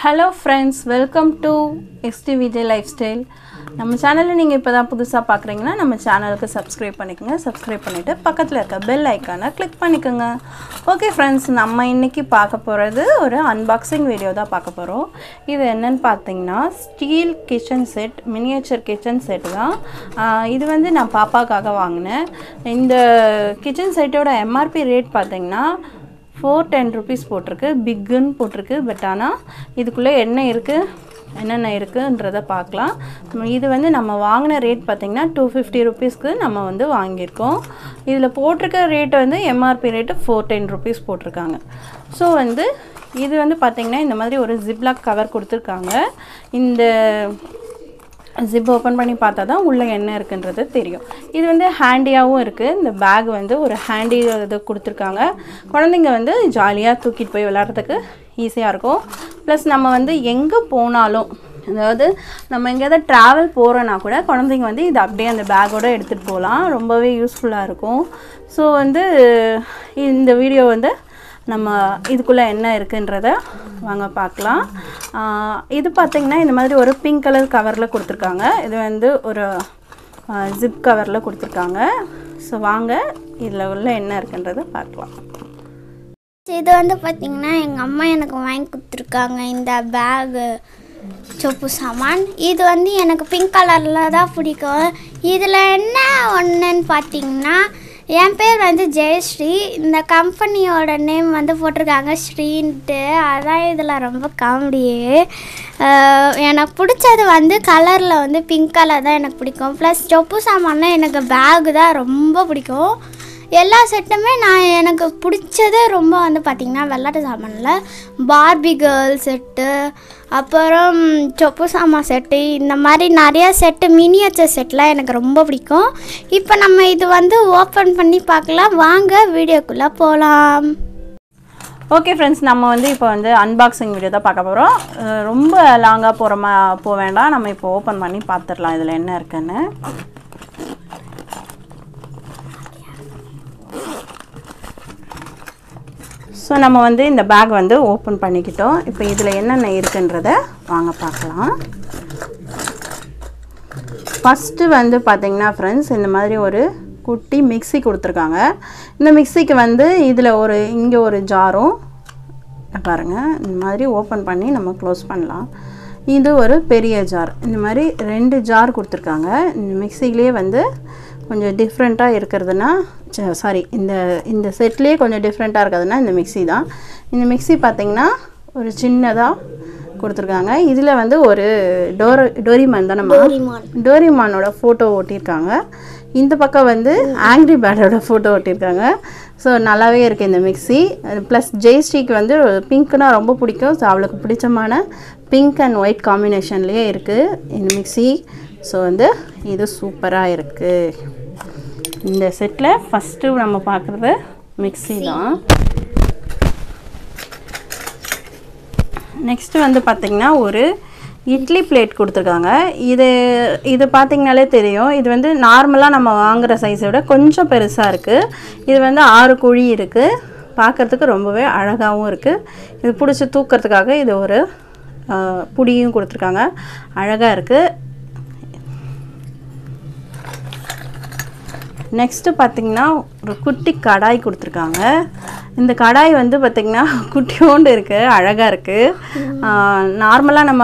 Hello friends, welcome to XTVJ Lifestyle. நம்ம சேனலை நீங்கள் இப்போ தான் புதுசாக பார்க்குறீங்கன்னா நம்ம சேனலுக்கு சப்ஸ்கிரைப் பண்ணிக்கோங்க. சப்ஸ்கிரைப் பண்ணிவிட்டு பக்கத்தில் இருக்க பெல் ஐக்கானை கிளிக் பண்ணிக்கோங்க. ஓகே ஃப்ரெண்ட்ஸ், நம்ம இன்றைக்கி பார்க்க போகிறது ஒரு அன்பாக்சிங் வீடியோ தான் பார்க்க போகிறோம். இது என்னென்னு பார்த்தீங்கன்னா steel kitchen set, miniature kitchen set தான். இது வந்து நான் பாப்பாக்காக வாங்கினேன். இந்த கிச்சன் செட்டோட எம்ஆர்பி ரேட் பார்த்தீங்கன்னா 410 rupees போட்டிருக்கு, பிக்குன்னு போட்டிருக்கு. பட் ஆனால் இதுக்குள்ளே என்னென்ன இருக்குன்றதை பார்க்கலாம். இது வந்து நம்ம வாங்கின ரேட் பார்த்திங்கன்னா 250 rupeesக்கு நம்ம வந்து வாங்கியிருக்கோம். இதில் போட்டிருக்க ரேட்டு வந்து எம்ஆர்பி ரேட்டு 410 rupees போட்டிருக்காங்க. ஸோ வந்து இது வந்து பார்த்திங்கன்னா இந்த மாதிரி ஒரு ஜிப்லாக் கவர் கொடுத்துருக்காங்க. இந்த ஜிப் ஓப்பன் பண்ணி பார்த்தா தான் உள்ளே என்ன இருக்குன்றது தெரியும். இது வந்து ஹேண்டியாகவும் இருக்குது. இந்த பேக் வந்து ஒரு ஹேண்டி இது கொடுத்துருக்காங்க. குழந்தைங்க வந்து ஜாலியாக தூக்கிட்டு போய் விளையாடுறதுக்கு ஈஸியாக இருக்கும். ப்ளஸ் நம்ம வந்து எங்கே போனாலும், அதாவது நம்ம எங்கேயாவது ட்ராவல் போகிறோன்னா கூட குழந்தைங்க வந்து இது அப்படியே அந்த பேக்கோடு எடுத்துகிட்டு போகலாம். ரொம்பவே யூஸ்ஃபுல்லாக இருக்கும். ஸோ வந்து இந்த வீடியோ வந்து நம்ம இதுக்குள்ளே என்ன இருக்குன்றத வாங்க பார்க்கலாம். இது பார்த்திங்கன்னா இந்த மாதிரி ஒரு பிங்க் கலர் கவரில் கொடுத்துருக்காங்க. இது வந்து ஒரு ஜிப் கவரில் கொடுத்துருக்காங்க. ஸோ வாங்க இதில் உள்ள என்ன இருக்குன்றதை பார்க்கலாம். இது வந்து பார்த்திங்கன்னா எங்கள் அம்மா எனக்கு வாங்கி கொடுத்துருக்காங்க இந்த பேகு சொப்பு சாமான். இது வந்து எனக்கு பிங்க் கலரில் தான் பிடிக்கும். இதில் என்ன ஒன்றுன்னு பார்த்திங்கன்னா, என் பேர் வந்து ஜெயஸ்ரீ. இந்த கம்பெனியோட நேம் வந்து போட்டிருக்காங்க ஸ்ரீன்ட்டு. அதான் இதில் ரொம்ப காமெடியே. எனக்கு பிடிச்சது வந்து கலரில் வந்து பிங்க் கலர் தான் எனக்கு பிடிக்கும். ப்ளஸ் சொப்பு சாமான்னா எனக்கு பேகு தான் ரொம்ப பிடிக்கும். எல்லா செட்டுமே எனக்கு பிடிச்சது ரொம்ப வந்து பார்த்திங்கன்னா விளையாட்டு சாமானில் பார்பி கேர்ள் செட்டு, அப்புறம் சொப்பு சாமான் செட்டு, இந்த மாதிரி நிறையா செட்டு, மினியேச்சர் செட்லாம் எனக்கு ரொம்ப பிடிக்கும். இப்போ நம்ம இது வந்து ஓப்பன் பண்ணி பார்க்கலாம். வாங்க வீடியோக்குள்ளே போகலாம். ஓகே ஃப்ரெண்ட்ஸ், நம்ம வந்து இப்போ வந்து அன்பாக்சிங் வீடியோ தான் பார்க்க போகிறோம். ரொம்ப லாங்காக போக வேண்டாம். நம்ம இப்போ ஓப்பன் பண்ணி பார்த்துடலாம் இதில் என்ன இருக்குன்னு. ஸோ நம்ம வந்து இந்த பேக் வந்து ஓப்பன் பண்ணிக்கிட்டோம். இப்போ இதில் என்னென்ன இருக்குன்றதை வாங்க பார்க்கலாம். ஃபஸ்ட்டு வந்து பார்த்திங்கன்னா ஃப்ரெண்ட்ஸ், இந்த மாதிரி ஒரு குட்டி மிக்ஸி கொடுத்துருக்காங்க. இந்த மிக்ஸிக்கு வந்து இதில் இங்கே ஒரு ஜாரும் பாருங்கள், இந்த மாதிரி ஓப்பன் பண்ணி நம்ம க்ளோஸ் பண்ணலாம். இது ஒரு பெரிய ஜார். இந்த மாதிரி 2 ஜார் கொடுத்துருக்காங்க. இந்த மிக்ஸிலேயே வந்து கொஞ்சம் டிஃப்ரெண்ட்டாக இருக்கிறதுனா இந்த செட்லேயே கொஞ்சம் டிஃப்ரெண்ட்டாக இருக்கிறதுனா இந்த மிக்ஸி தான். இந்த மிக்ஸி பார்த்திங்கன்னா ஒரு சின்னதாக கொடுத்துருக்காங்க. இதில் வந்து ஒரு டோரிமான் தான், நம்ம டோரிமானோட ஃபோட்டோ ஓட்டியிருக்காங்க. இந்த பக்கம் வந்து ஆங்க்ரி பேர்டோட ஃபோட்டோ ஓட்டியிருக்காங்க. ஸோ நல்லாவே இருக்குது இந்த மிக்ஸி. ப்ளஸ் ஜெயஸ்ரீக்கு வந்து பிங்க்னா ரொம்ப பிடிக்கும். ஸோ அவளுக்கு பிடிச்சமான பிங்க் அண்ட் ஒயிட் காம்பினேஷன்லேயே இருக்குது இந்த மிக்ஸி. ஸோ வந்து இது சூப்பராக இருக்குது. இந்த செட்டில் ஃபஸ்ட்டு நம்ம பார்க்குறது மிக்ஸி தான். நெக்ஸ்ட்டு வந்து பார்த்திங்கன்னா ஒரு இட்லி பிளேட் கொடுத்துருக்காங்க. இது பார்த்திங்கனாலே தெரியும். இது வந்து நார்மலாக நம்ம வாங்குகிற சைஸை விட கொஞ்சம் பெருசாக இருக்குது. இது வந்து 6 குழி இருக்குது. பார்க்குறதுக்கு ரொம்பவே அழகாகவும் இருக்குது. இது பிடிச்சி தூக்கிறதுக்காக இது ஒரு புடியும் கொடுத்துருக்காங்க. அழகாக இருக்குது. நெக்ஸ்ட்டு பார்த்திங்கன்னா ஒரு குட்டி கடாய் கொடுத்துருக்காங்க. இந்த கடாய் வந்து பார்த்திங்கன்னா குட்டியோண்டு இருக்குது, அழகாக இருக்குது. நார்மலாக நம்ம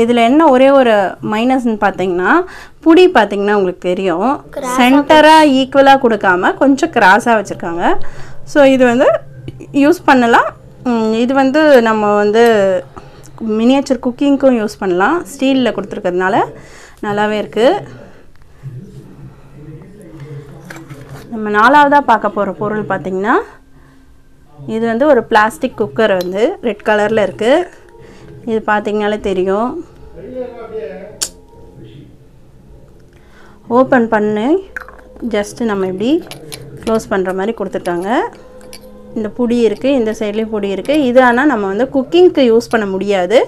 இதில் என்ன ஒரே ஒரு மைனஸ்ன்னு பார்த்திங்கன்னா, புடி பார்த்திங்கன்னா உங்களுக்கு தெரியும், சென்டராக ஈக்குவலாக கொடுக்காம கொஞ்சம் கிராஸாக வச்சுருக்காங்க. ஸோ இது வந்து யூஸ் பண்ணலாம். இது வந்து நம்ம வந்து மினியேச்சர் குக்கிங்க்கும் யூஸ் பண்ணலாம். ஸ்டீலில் கொடுத்துருக்கிறதுனால நல்லாவே இருக்குது. நம்ம 4வதாக பார்க்க போகிற பொருள் பார்த்திங்கன்னா, இது வந்து ஒரு பிளாஸ்டிக் குக்கர் வந்து ரெட் கலரில் இருக்குது. இது பார்த்திங்கனாலே தெரியும். ஓப்பன் பண்ணி ஜஸ்ட்டு நம்ம இப்படி க்ளோஸ் பண்ணுற மாதிரி கொடுத்துருக்காங்க. இந்த புடி இருக்குது, இந்த சைட்லேயும் புடி இருக்குது. இது ஆனால் நம்ம வந்து குக்கிங்க்கு யூஸ் பண்ண முடியாது.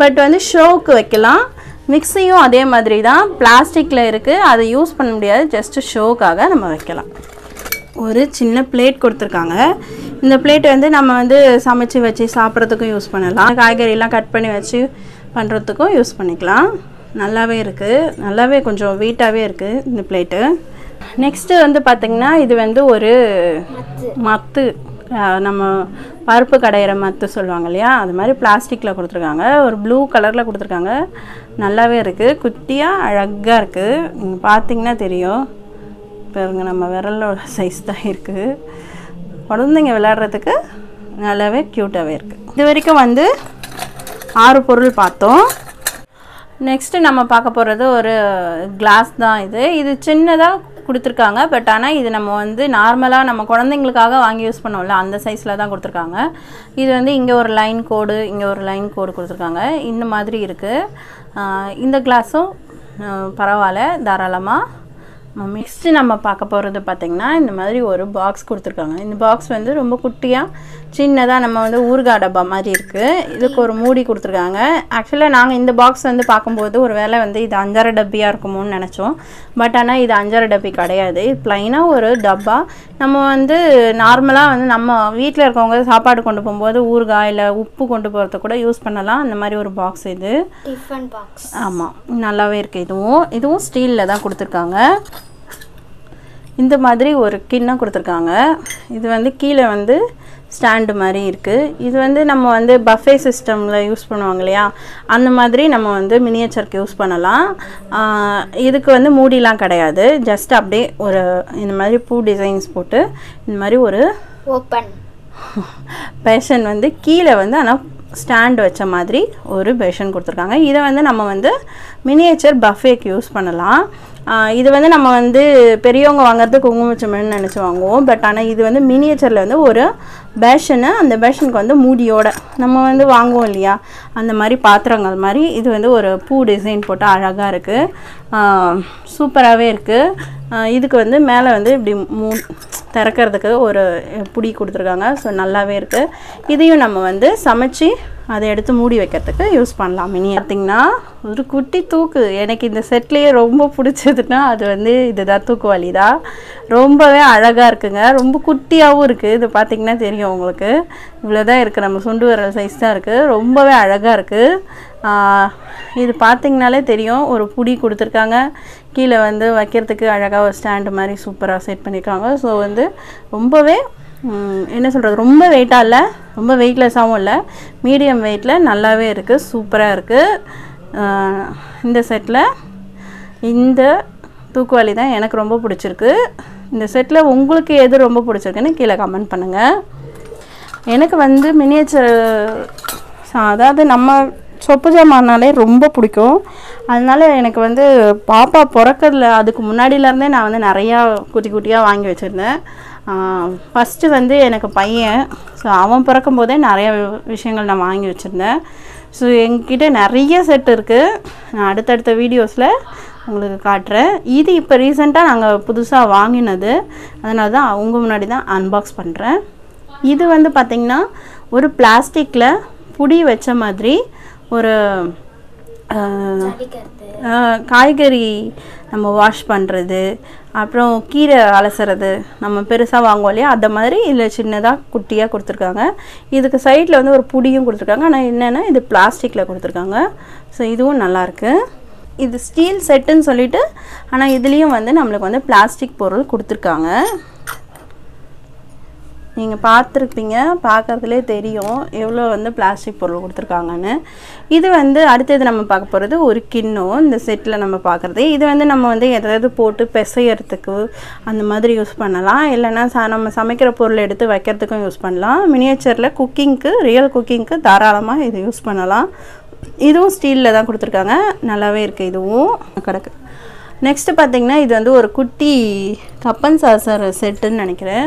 பட் வந்து ஷோவுக்கு வைக்கலாம். மிக்ஸியும் அதே மாதிரி தான், பிளாஸ்டிக்கில் இருக்குது. அதை யூஸ் பண்ண முடியாது, ஜஸ்ட்டு ஷோக்காக நம்ம வைக்கலாம். ஒரு சின்ன பிளேட் கொடுத்துருக்காங்க. இந்த பிளேட் வந்து நம்ம வந்து சமைச்சு வச்சு சாப்பிட்றதுக்கும் யூஸ் பண்ணலாம். காய்கறிலாம் கட் பண்ணி வச்சு பண்ணுறதுக்கும் யூஸ் பண்ணிக்கலாம். நல்லாவே இருக்குது, நல்லாவே கொஞ்சம் வெயிட்டாகவே இருக்குது இந்த பிளேட்டு. நெக்ஸ்ட்டு வந்து பார்த்திங்கன்னா இது வந்து ஒரு மத்து, நம்ம பருப்பு கடையிற மத்து சொல்லுவாங்க இல்லையா, அது மாதிரி பிளாஸ்டிக்கில் கொடுத்துருக்காங்க. ஒரு ப்ளூ கலரில் கொடுத்துருக்காங்க. நல்லாவே இருக்குது, குட்டியாக அழகாக இருக்குது. நீங்கள் பார்த்திங்கன்னா தெரியும் பாருங்க, நம்ம விரலோட சைஸ் தான் இருக்குது. குழந்தைங்க விளையாடுறதுக்கு நல்லாவே க்யூட்டாகவே இருக்குது. இது வரைக்கும் வந்து 6 பொருள் பார்த்தோம். நெக்ஸ்ட்டு நம்ம பார்க்க போகிறது ஒரு கிளாஸ் தான். இது சின்னதாக கொடுத்துருக்காங்க. பட் ஆனால் இது நம்ம வந்து நார்மலாக நம்ம குழந்தைங்களுக்காக வாங்கி யூஸ் பண்ணோம்ல, அந்த சைஸில் தான் கொடுத்துருக்காங்க. இது வந்து இங்கே ஒரு லைன் கோடு, இங்கே ஒரு லைன் கோடு கொடுத்துருக்காங்க. இந்த மாதிரி இருக்குது. இந்த கிளாஸும் பரவாயில்ல, தாராளமாக. நெக்ஸ்ட்டு நம்ம பார்க்க போகிறது பார்த்திங்கன்னா இந்த மாதிரி ஒரு பாக்ஸ் கொடுத்துருக்காங்க. இந்த பாக்ஸ் வந்து ரொம்ப குட்டியாக சின்னதாக நம்ம வந்து ஊறுகாய் டப்பா மாதிரி இருக்குது. இதுக்கு ஒரு மூடி கொடுத்துருக்காங்க. ஆக்சுவலாக நாங்கள் இந்த பாக்ஸ் வந்து பார்க்கும்போது ஒரு வேளை வந்து இது 5 டப்பியாக இருக்குமோன்னு நினச்சோம். பட் ஆனால் இது 5 டப்பி கிடையாது. இது ப்ளைனாக ஒரு டப்பா. நம்ம வந்து நார்மலாக வந்து நம்ம வீட்டில் இருக்கவங்க சாப்பாடு கொண்டு போகும்போது ஊறுகாய் இல்லை உப்பு கொண்டு போகிறத கூட யூஸ் பண்ணலாம். அந்த மாதிரி ஒரு பாக்ஸ் இது. Tiffin box. ஆமாம், நல்லாவே இருக்குது. இதுவும் ஸ்டீலில் தான் கொடுத்துருக்காங்க. இந்த மாதிரி ஒரு கிண்ணம் கொடுத்துருக்காங்க. இது வந்து கீழே வந்து ஸ்டாண்டு மாதிரி இருக்குது. இது வந்து நம்ம வந்து பஃபே சிஸ்டமில் யூஸ் பண்ணுவாங்க இல்லையா, அந்த மாதிரி நம்ம வந்து மினியேச்சருக்கு யூஸ் பண்ணலாம். இதுக்கு வந்து மூடிலாம் கிடையாது. ஜஸ்ட் அப்படியே ஒரு இந்த மாதிரி பூ டிசைன்ஸ் போட்டு இந்த மாதிரி ஒரு ஓப்பன் பேஷன் வந்து கீழே வந்து ஆனால் ஸ்டாண்ட் வச்ச மாதிரி ஒரு பேஷன் கொடுத்துருக்காங்க. இதை வந்து நம்ம வந்து மினியேச்சர் பஃபேக்கு யூஸ் பண்ணலாம். இது வந்து நம்ம வந்து பெரியவங்க வாங்குறது குங்குமச்சம்னு நினச்சி வாங்குவோம். பட் ஆனால் இது வந்து மினியேச்சரில் வந்து ஒரு பேஷனு, அந்த பேஷனுக்கு வந்து மூடியோட நம்ம வந்து வாங்குவோம் இல்லையா, அந்த மாதிரி பாத்திரங்கள் மாதிரி. இது வந்து ஒரு பூ டிசைன் போட்டு அழகாக இருக்குது, சூப்பராகவே இருக்குது. இதுக்கு வந்து மேலே வந்து இப்படி திறக்கிறதுக்கு ஒரு புடி கொடுத்துருக்காங்க. ஸோ நல்லாவே இருக்குது. இதையும் நம்ம வந்து சமைச்சு அதை எடுத்து மூடி வைக்கிறதுக்கு யூஸ் பண்ணலாம். மினி பார்த்திங்கன்னா ஒரு குட்டி தூக்கு. எனக்கு இந்த செட்லேயே ரொம்ப பிடிச்சதுன்னா அது வந்து இதுதான், தூக்குவாளி தான். ரொம்பவே அழகாக இருக்குங்க. ரொம்ப குட்டியாகவும் இருக்குது. இது பார்த்திங்கன்னா தெரியும் உங்களுக்கு, இவ்வளோ தான் இருக்குது, நம்ம சுண்டு விரல் சைஸ் தான் இருக்குது. ரொம்பவே அழகாக இருக்குது. இது பார்த்திங்கனாலே தெரியும், ஒரு புடி கொடுத்துருக்காங்க. கீழே வந்து வைக்கிறதுக்கு அழகாக ஒரு ஸ்டாண்டு மாதிரி சூப்பராக செட் பண்ணியிருக்காங்க. ஸோ வந்து ரொம்பவே என்ன சொல்கிறது, ரொம்ப வெயிட்டாக இல்லை, ரொம்ப வெயிட்லெஸ்ஸாகவும் இல்லை, மீடியம் வெயிட்டில் நல்லாவே இருக்குது, சூப்பராக இருக்குது. இந்த செட்டில் இந்த தூக்குவாளி தான் எனக்கு ரொம்ப பிடிச்சிருக்கு. இந்த செட்டில் உங்களுக்கு எது ரொம்ப பிடிச்சிருக்குன்னு கீழே கமெண்ட் பண்ணுங்கள். எனக்கு வந்து மினியேச்சர், அதாவது நம்ம சொப்பு ஜாமானாலே ரொம்ப பிடிக்கும். அதனால எனக்கு வந்து பாப்பா பிறக்கிறதுல அதுக்கு முன்னாடியிலேருந்தே நான் வந்து நிறையா குட்டி குட்டியாக வாங்கி வச்சுருந்தேன். ஃபஸ்ட்டு வந்து எனக்கு பையன், ஸோ அவன் பிறக்கும் போதே நிறைய விஷயங்கள் நான் வாங்கி வச்சுருந்தேன். ஸோ எங்கிட்ட நிறைய செட் இருக்குது. நான் அடுத்தடுத்த வீடியோஸில் உங்களுக்கு காட்டுறேன். இது இப்போ ரீசெண்டாக நாங்கள் புதுசாக வாங்கினது, அதனால தான் அவங்க முன்னாடி தான் அன்பாக்ஸ் பண்ணுறேன். இது வந்து பார்த்திங்கன்னா ஒரு பிளாஸ்டிக்கில் புடி வச்ச மாதிரி ஒரு காய்கறி நம்ம வாஷ் பண்ணுறது, அப்புறம் கீரை அலசுறது, நம்ம பெருசாக வாங்குவோம் இல்லையா, அந்த மாதிரி இதில் சின்னதாக குட்டியாக கொடுத்துருக்காங்க. இதுக்கு சைடில் வந்து ஒரு புடியும் கொடுத்துருக்காங்க. ஆனால் என்னென்னா இது பிளாஸ்டிக்கில் கொடுத்துருக்காங்க. ஸோ இதுவும் நல்லாயிருக்கு. இது ஸ்டீல் செட்டுன்னு சொல்லிட்டு, ஆனால் இதுலேயும் வந்து நம்மளுக்கு வந்து பிளாஸ்டிக் பொருள் கொடுத்துருக்காங்க. நீங்கள் பார்த்துருப்பீங்க, பார்க்குறதுலே தெரியும் எவ்வளோ வந்து பிளாஸ்டிக் பொருள் கொடுத்துருக்காங்கன்னு. இது வந்து அடுத்தது நம்ம பார்க்க போகிறது ஒரு கிண்ணம். இந்த செட்டில் நம்ம பார்க்குறது இது வந்து நம்ம வந்து எதாவது போட்டு பிசையறதுக்கு அந்த மாதிரி யூஸ் பண்ணலாம். இல்லைன்னா நம்ம சமைக்கிற பொருள் எடுத்து வைக்கிறதுக்கும் யூஸ் பண்ணலாம். மினியேச்சரில் குக்கிங்க்கு, ரியல் குக்கிங்க்கு தாராளமாக இது யூஸ் பண்ணலாம். இதுவும் ஸ்டீலில் தான் கொடுத்துருக்காங்க, நல்லாவே இருக்குது. இதுவும் கிடக்கு. நெக்ஸ்ட்டு பார்த்திங்கன்னா இது வந்து ஒரு குட்டி கப்பன் சாசர் செட்டுன்னு நினைக்கிறேன்.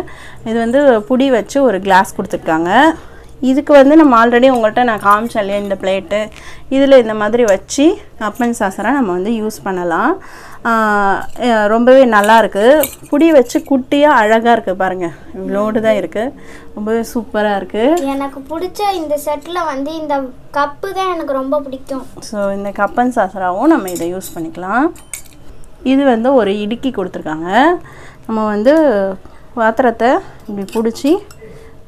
இது வந்து புடி வச்சு ஒரு கிளாஸ் கொடுத்துருக்காங்க. இதுக்கு வந்து நம்ம ஆல்ரெடி உங்கள்கிட்ட நான் காமிச்சேன் இல்லையா, இந்த பிளேட்டு, இதில் இந்த மாதிரி வச்சு கப்பன் சாசராக நம்ம வந்து யூஸ் பண்ணலாம். ரொம்பவே நல்லாயிருக்கு. புடி வச்சு குட்டியாக அழகாக இருக்குது பாருங்கள், இவ்வளோடு தான் இருக்குது, ரொம்பவே சூப்பராக இருக்குது. எனக்கு பிடிச்ச இந்த செட்டில் வந்து இந்த கப்பு தான் எனக்கு ரொம்ப பிடிக்கும். ஸோ இந்த கப்பன் சாசராகவும் நம்ம இதை யூஸ் பண்ணிக்கலாம். இது வந்து ஒரு இடுக்கி கொடுத்துருக்காங்க. நம்ம வந்து பாத்திரத்தை இப்படி பிடிச்சி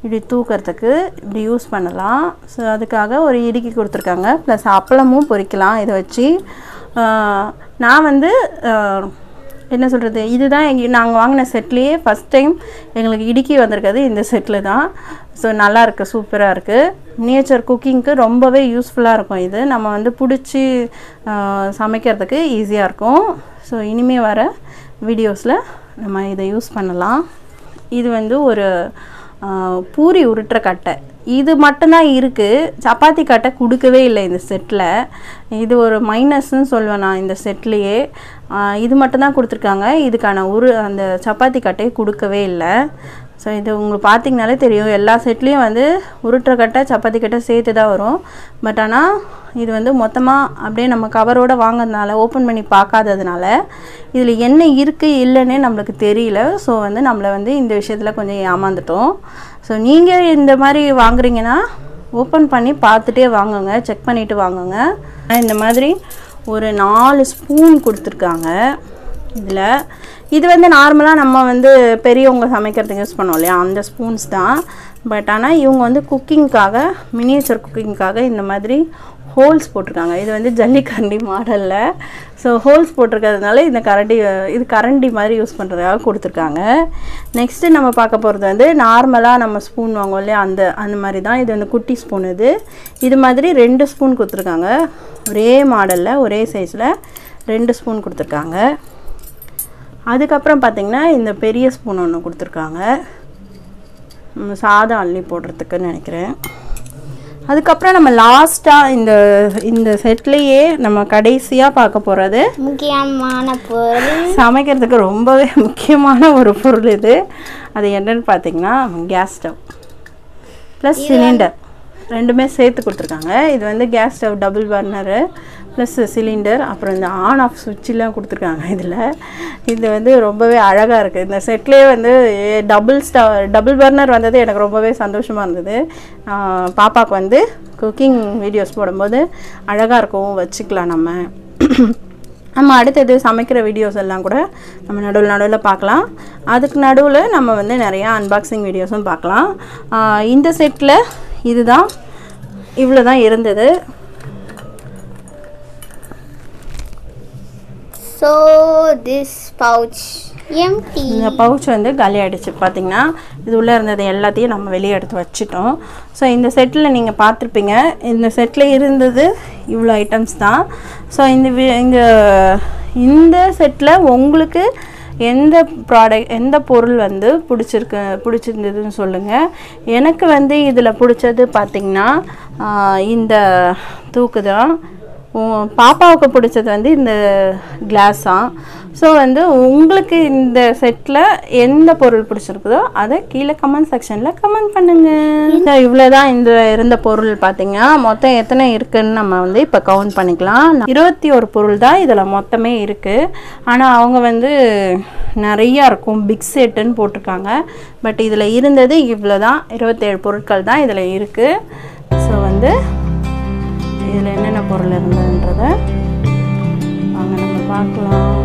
இப்படி தூக்கிறதுக்கு இப்படி யூஸ் பண்ணலாம். ஸோ அதுக்காக ஒரு இடுக்கி கொடுத்துருக்காங்க. ப்ளஸ் அப்பளமும் பொரிக்கலாம் இதை வச்சு. நான் வந்து என்ன சொல்கிறது, இதுதான் நாங்கள் வாங்கின செட்லேயே ஃபஸ்ட் டைம் எங்களுக்கு இடுக்கி வந்திருக்கிறது இந்த செட்டில் தான். ஸோ நல்லாயிருக்கு, சூப்பராக இருக்குது. மினியேச்சர் குக்கிங்க்கு ரொம்பவே யூஸ்ஃபுல்லாக இருக்கும். இது நம்ம வந்து பிடிச்சி சமைக்கிறதுக்கு ஈஸியாக இருக்கும். ஸோ இனிமேல் வர வீடியோஸில் நம்ம இதை யூஸ் பண்ணலாம். இது வந்து ஒரு பூரி உருட்டுற கட்டை. இது மட்டும்தான் இருக்குது, சப்பாத்தி கட்டை கொடுக்கவே இல்லை இந்த செட்டில். இது ஒரு மைனஸ்ன்னு சொல்லுவேன் நான் இந்த செட்லேயே. இது மட்டும்தான் கொடுத்துருக்காங்க, இதுக்கான அந்த சப்பாத்தி கட்டையை கொடுக்கவே இல்லை. ஸோ இது உங்களுக்கு பார்த்திங்கனாலே தெரியும், எல்லா செட்லேயும் வந்து உருட்டுற கட்டை சப்பாத்தி கட்டை சேர்த்து தான் வரும். பட் ஆனால் இது வந்து மொத்தமாக அப்படியே நம்ம கவரோடு வாங்கிறதுனால, ஓப்பன் பண்ணி பார்க்காததுனால இதில் என்ன இருக்குது இல்லைன்னே நம்மளுக்கு தெரியல. ஸோ வந்து நம்மளை வந்து இந்த விஷயத்தில் கொஞ்சம் ஏமாந்துட்டோம். ஸோ நீங்கள் இந்த மாதிரி வாங்குறீங்கன்னா ஓப்பன் பண்ணி பார்த்துட்டே வாங்குங்க, செக் பண்ணிவிட்டு வாங்குங்க. இந்த மாதிரி ஒரு 4 ஸ்பூன் கொடுத்துருக்காங்க இதில். இது வந்து நார்மலாக நம்ம வந்து பெரியவங்க சமைக்கிறதுக்கு யூஸ் பண்ணோம் இல்லையா, அந்த ஸ்பூன்ஸ் தான். பட் ஆனால் இவங்க வந்து குக்கிங்காக, மினியேச்சர் குக்கிங்காக இந்த மாதிரி ஹோல்ஸ் போட்டிருக்காங்க. இது வந்து ஜல்லிக்கரண்டி மாடலில். ஸோ ஹோல்ஸ் போட்டிருக்கிறதுனால இந்த கரண்டி மாதிரி யூஸ் பண்ணுறதுக்காக கொடுத்துருக்காங்க. நெக்ஸ்ட்டு நம்ம பார்க்க போகிறது வந்து நார்மலாக நம்ம ஸ்பூன் வாங்குவோம் இல்லையா, அந்த மாதிரி தான். இது வந்து குட்டி ஸ்பூன். இது மாதிரி 2 ஸ்பூன் கொடுத்துருக்காங்க. ஒரே மாடலில் ஒரே சைஸில் 2 ஸ்பூன் கொடுத்துருக்காங்க. அதுக்கப்புறம் பார்த்திங்கன்னா இந்த பெரிய ஸ்பூன் ஒன்று கொடுத்துருக்காங்க, சாதம் அள்ளி போடுறதுக்குன்னு நினைக்கிறேன். அதுக்கப்புறம் நம்ம லாஸ்ட்டாக இந்த செட்லேயே நம்ம கடைசியாக பார்க்க போகிறது முக்கியமான பொருள், சமைக்கிறதுக்கு ரொம்பவே முக்கியமான ஒரு பொருள் இது. அது என்னன்னு பார்த்திங்கன்னா கேஸ் ஸ்டவ் ப்ளஸ் சிலிண்டர் ரெண்டுமே சேர்த்து கொடுத்துருக்காங்க. இது வந்து gas stove double burner plus cylinder, அப்புறம் இந்த ஆன் ஆஃப் சுவிட்செலாம் கொடுத்துருக்காங்க இதில். இது வந்து ரொம்பவே அழகாக இருக்குது. இந்த செட்லேயே வந்து டபுள் பர்னர் வந்தது எனக்கு ரொம்பவே சந்தோஷமாக இருந்தது. பாப்பாவுக்கு வந்து குக்கிங் வீடியோஸ் போடும்போது அழகாக இருக்கும், வச்சுக்கலாம் நம்ம அடுத்தது சமைக்கிற வீடியோஸ் எல்லாம் கூட நம்ம நடுவில் பார்க்கலாம். அதுக்கு நடுவில் நம்ம வந்து நிறையா அன்பாக்சிங் வீடியோஸும் பார்க்கலாம். இந்த செட்டில் இதுதான், இவ்வளோ தான் இருந்தது. So this pouch empty. இந்த பவுச் வந்து காலி ஆகிடுச்சு. பார்த்திங்கன்னா இது உள்ளே இருந்தது எல்லாத்தையும் நம்ம வெளியே எடுத்து வச்சிட்டோம். ஸோ இந்த செட்டில் நீங்கள் பார்த்துருப்பீங்க, இந்த செட்டில் இருந்தது இவ்வளோ ஐட்டம்ஸ் தான். ஸோ இந்த செட்டில் உங்களுக்கு எந்த பொருள் வந்து பிடிச்சிருந்ததுன்னு சொல்லுங்கள். எனக்கு வந்து இதில் பிடிச்சது பார்த்திங்கன்னா இந்த தூக்கு தான். பாப்பாவுக்கு பிடிச்சது வந்து இந்த கிளாஸ் தான். ஸோ வந்து உங்களுக்கு இந்த செட்டில் எந்த பொருள் பிடிச்சிருக்குதோ அதை கீழே கமெண்ட் செக்ஷனில் கமெண்ட் பண்ணுங்கள். இவ்வளோ தான் இந்த இருந்த பொருள். பார்த்திங்கன்னா மொத்தம் எத்தனை இருக்குதுன்னு நம்ம வந்து இப்போ கவுண்ட் பண்ணிக்கலாம். 21 பொருள் தான் இதில் மொத்தமே இருக்குது. ஆனால் அவங்க வந்து நிறையா இருக்கும், பிக் செட்டுன்னு போட்டிருக்காங்க. பட் இதில் இருந்தது இவ்வளோ தான், 27 பொருட்கள் தான் இதில் இருக்குது. ஸோ வந்து இதில் என்னென்ன பொருள் இருந்ததுன்றதை வாங்க நம்ம பார்க்கலாம்.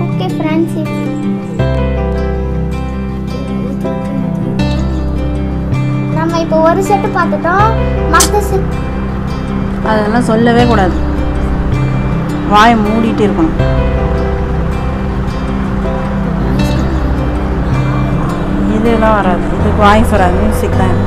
ஓகே ஃப்ரெண்ட்ஸ், நம்ம இப்போ ஒரு செட்டு பார்த்துட்டோம். மற்ற செட் அதெல்லாம் சொல்லவே கூடாது, வாயை மூடிட்டு இருக்கணும். இதெல்லாம் வராது, இதுக்கு வாய்ஸ் வராது, மியூசிக் தான்.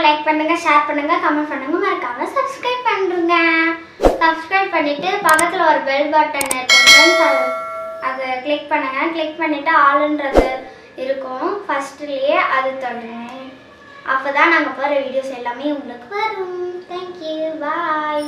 லைக் பண்ணுங்க, ஷேர் பண்ணுங்க, கமெண்ட் பண்ணுங்க, மறக்காம சப்ஸ்கிரைப் பண்ணுங்க. சப்ஸ்கிரைப் பண்ணிட்டு பக்கத்துல ஒரு பெல் பட்டன் இருக்கும், அதை கிளிக் பண்ணுங்க. கிளிக் பண்ணிட்டு ஆல்ன்றது இருக்கும் ஃபர்ஸ்ட்லயே, அது தொடுங்க. அப்பதான் நாங்க போற வீடியோஸ் எல்லாமே உங்களுக்கு வரும். Thank you, bye.